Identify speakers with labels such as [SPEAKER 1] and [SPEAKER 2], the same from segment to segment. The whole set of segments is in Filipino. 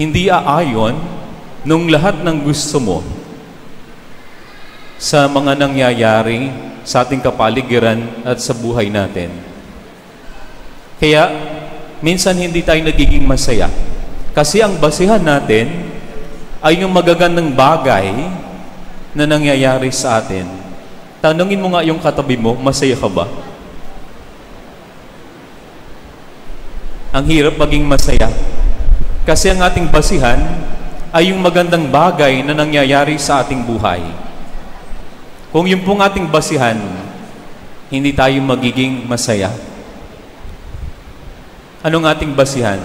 [SPEAKER 1] hindi aayon nung lahat ng gusto mo sa mga nangyayari sa ating kapaligiran at sa buhay natin. Kaya, minsan hindi tayo nagiging masaya. Kasi ang basihan natin ay yung magagandang bagay na nangyayari sa atin. Tanungin mo nga yung katabi mo, masaya ka ba? Ang hirap maging masaya. Kasi ang ating basihan ay yung magandang bagay na nangyayari sa ating buhay. Kung yung pong ating basihan, hindi tayo magiging masaya. Anong ating basihan?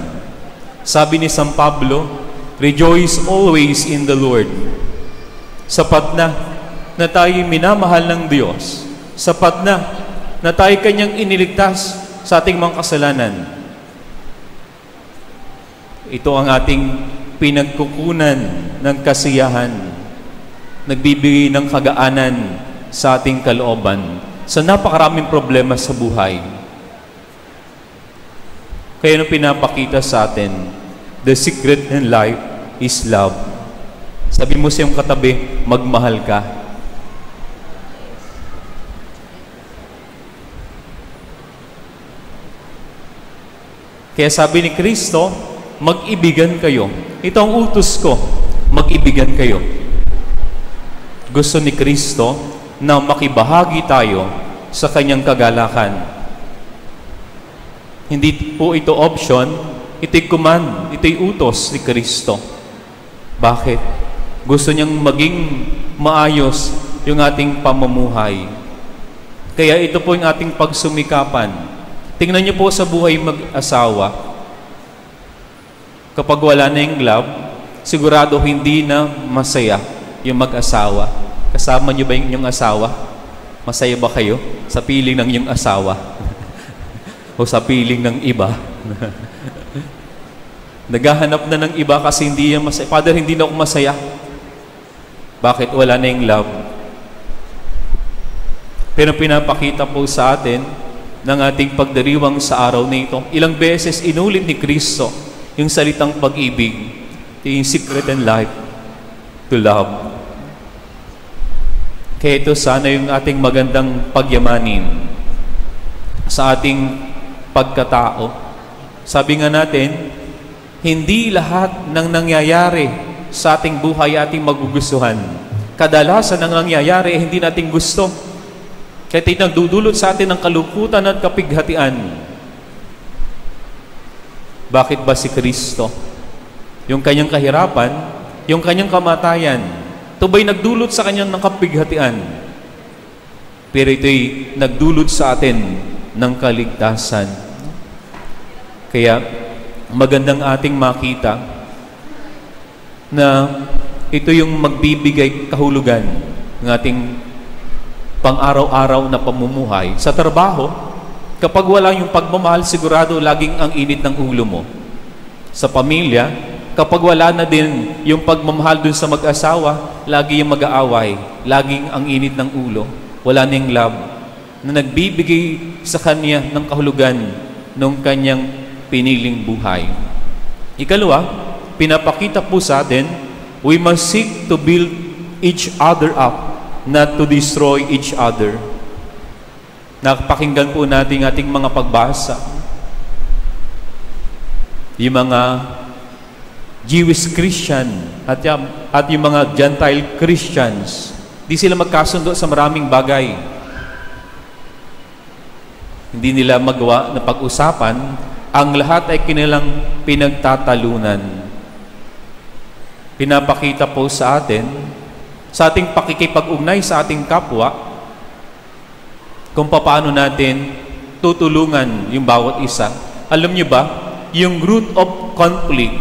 [SPEAKER 1] Sabi ni San Pablo, rejoice always in the Lord. Sapat na tayo minamahal ng Diyos. Sapat na tayo Kanyang iniligtas sa ating mga kasalanan. Ito ang ating pinagkukunan ng kasiyahan, nagbibigay ng kagaanan sa ating kalooban sa napakaraming problema sa buhay. Kaya nung pinapakita sa atin, the secret in life is love. Sabi mo sa iyong katabi, magmahal ka. Kaya sabi ni Kristo, mag-ibigan kayo. Ito ang utos ko, mag-ibigan kayo. Gusto ni Kristo na makibahagi tayo sa Kanyang kagalakan. Hindi po ito option, ito'y command, ito'y utos ni Kristo. Bakit? Gusto niyang maging maayos yung ating pamumuhay. Kaya ito po yung ating pagsumikapan. Tingnan niyo po sa buhay mag-asawa. Kapag wala na yung love, sigurado hindi na masaya yung mag-asawa. Kasama niyo ba yung inyong asawa? Masaya ba kayo sa piling ng inyong asawa? O sa piling ng iba? Naghahanap na ng iba kasi hindi yan masaya. Father, hindi na ako masaya. Bakit? Wala na yung love. Pero pinapakita po sa atin ng ating pagdiriwang sa araw na ito. Ilang beses inulit ni Kristo yung salitang pag-ibig. Yung secret and life to love. Kaya ito sana yung ating magandang pagyamanin sa ating pagkatao. Sabi nga natin, hindi lahat ng nangyayari sa ating buhay ating magugustuhan. Kadalasan ng nangyayari hindi natin gusto. Kaya ito nagdudulot sa atin ng kalungkutan at kapighatian. Bakit ba si Kristo? Yung kanyang kahirapan, yung kanyang kamatayan, ito ba'y nagdulot sa kanyang ng kapighatian? Pero ito'y nagdulot sa atin ng kaligtasan. Kaya magandang ating makita na ito yung magbibigay kahulugan ng ating pang-araw-araw na pamumuhay. Sa trabaho, kapag wala yung pagmamahal, sigurado laging ang init ng ulo mo. Sa pamilya, kapag wala na din yung pagmamahal dun sa mag-asawa, lagi yung mag-aaway, laging ang init ng ulo. Wala na yung love na nagbibigay sa kanya ng kahulugan ng kanyang piniling buhay. Ikalawa, pinapakita po sa atin, we must seek to build each other up, not to destroy each other. Nakapakinggan po natin ating mga pagbasa. Yung mga Jewish Christian at yung mga Gentile Christians, di sila magkasundo sa maraming bagay. Hindi nila magawa na pag-usapan. Ang lahat ay kanilang pinagtatalunan. Pinapakita po sa atin, sa ating pakikipag-ugnay sa ating kapwa, kung paano natin tutulungan yung bawat isa. Alam niyo ba, yung root of conflict,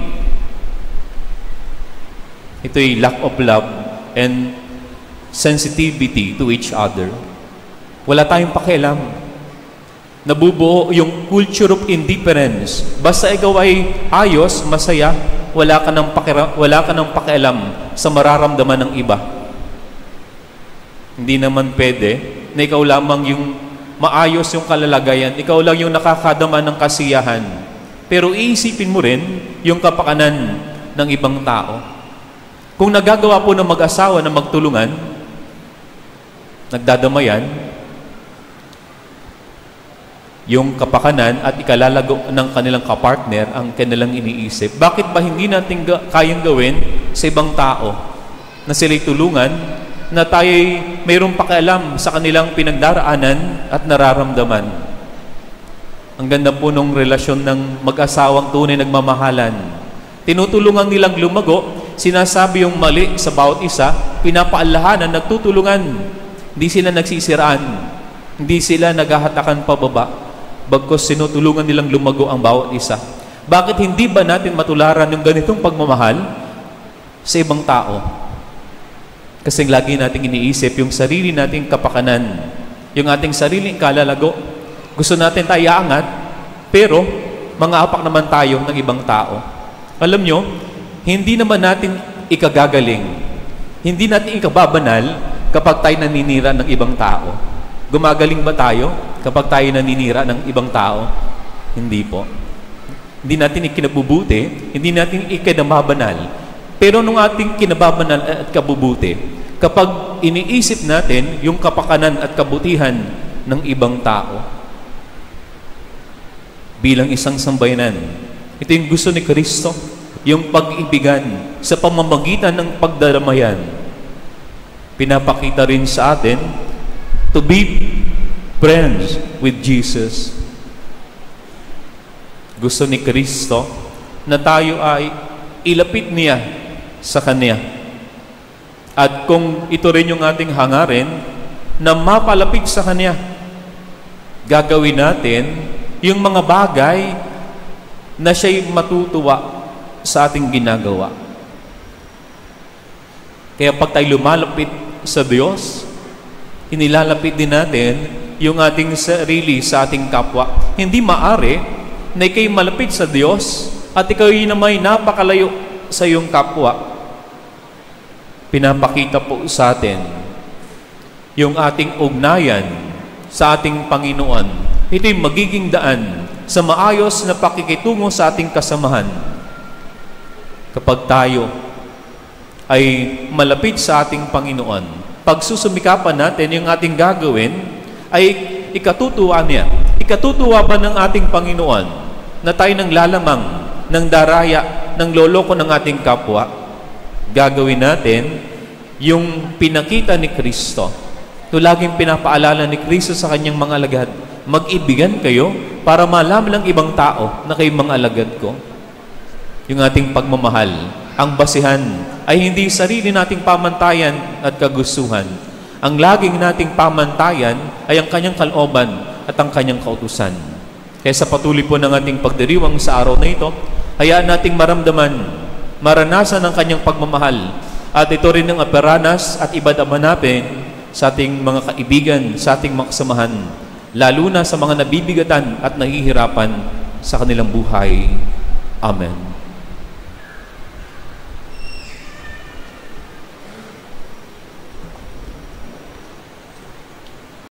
[SPEAKER 1] ito'y lack of love and sensitivity to each other. Wala tayong pakialam. Nabubuo yung culture of indifference. Basta ikaw ay ayos, masaya, wala ka ng pakialam sa mararamdaman ng iba. Hindi naman pwede na ikaw lamang yung maayos yung kalalagayan, ikaw lang yung nakakadama ng kasiyahan. Pero iisipin mo rin yung kapakanan ng ibang tao. Kung nagagawa po ng mag-asawa na magtulungan, nagdadamayan, yung kapakanan at ikalalago ng kanilang kapartner ang kanilang iniisip. Bakit ba hindi natin kayang gawin sa ibang tao na sila'y tulungan, na tayo'y mayroong pakialam sa kanilang pinagdaraanan at nararamdaman? Ang ganda po nung relasyon ng mag-asawang tunay nagmamahalan. Tinutulungan nilang lumago, sinasabi yung mali sa bawat isa, pinapaalahanan, nagtutulungan. Hindi sila nagsisiraan, hindi sila naghahatakan pababa, bagkus sinutulungan nilang lumago ang bawat isa. Bakit hindi ba natin matularan yung ganitong pagmamahal sa ibang tao? Kasi lagi nating iniisip yung sarili nating kapakanan, yung ating sariling kalalago. Gusto natin tayo aangat, pero mga apak naman tayo ng ibang tao. Alam nyo, hindi naman natin ikagagaling, hindi natin ikababanal kapag tayo naninira ng ibang tao. Gumagaling ba tayo kapag tayo naninira ng ibang tao? Hindi po. Hindi natin ikinabubuti, hindi natin ikinababanal. Pero nung ating kinababanal at kabubuti, kapag iniisip natin yung kapakanan at kabutihan ng ibang tao, bilang isang sambayanan, ito yung gusto ni Kristo, yung pag-ibigan sa pamamagitan ng pagdaramayan. Pinapakita rin sa atin to be friends with Jesus. Gusto ni Kristo na tayo ay ilapit niya sa Kanya. At kung ito rin yung ating hangarin, na mapalapit sa Kanya, gagawin natin yung mga bagay na siya'y matutuwa sa ating ginagawa. Kaya pag tayo lumalapit sa Diyos, inilalapit din natin yung ating sarili sa ating kapwa. Hindi maaari na ikaw'y malapit sa Diyos at ikaw'y na may napakalayo sa iyong kapwa. Pinapakita po sa atin yung ating ugnayan sa ating Panginoon. Ito'y magiging daan sa maayos na pakikitungo sa ating kasamahan. Kapag tayo ay malapit sa ating Panginoon, pagsusumikapan natin yung ating gagawin ay ikatutuwa niya. Ikatutuwa ba ng ating Panginoon na tayo nang lalamang, ng daraya, ng loloko ng ating kapwa? Gagawin natin yung pinakita ni Kristo. Ito laging pinapaalala ni Kristo sa kanyang mga alagad. Mag-ibigan kayo para malaman ng ibang tao na kayo mga alagad ko. Yung ating pagmamahal, ang basihan ay hindi sarili nating pamantayan at kagustuhan. Ang laging nating pamantayan ay ang kanyang kalooban at ang kanyang kautusan. Kaya sa patuloy po ng ating pagdiriwang sa araw na ito, hayaan nating maramdaman, maranasan ang kanyang pagmamahal. At ito rin ang aperanas at ibadamanapin sa ating mga kaibigan, sa ating mga kasamahan, lalo na sa mga nabibigatan at nahihirapan sa kanilang buhay. Amen.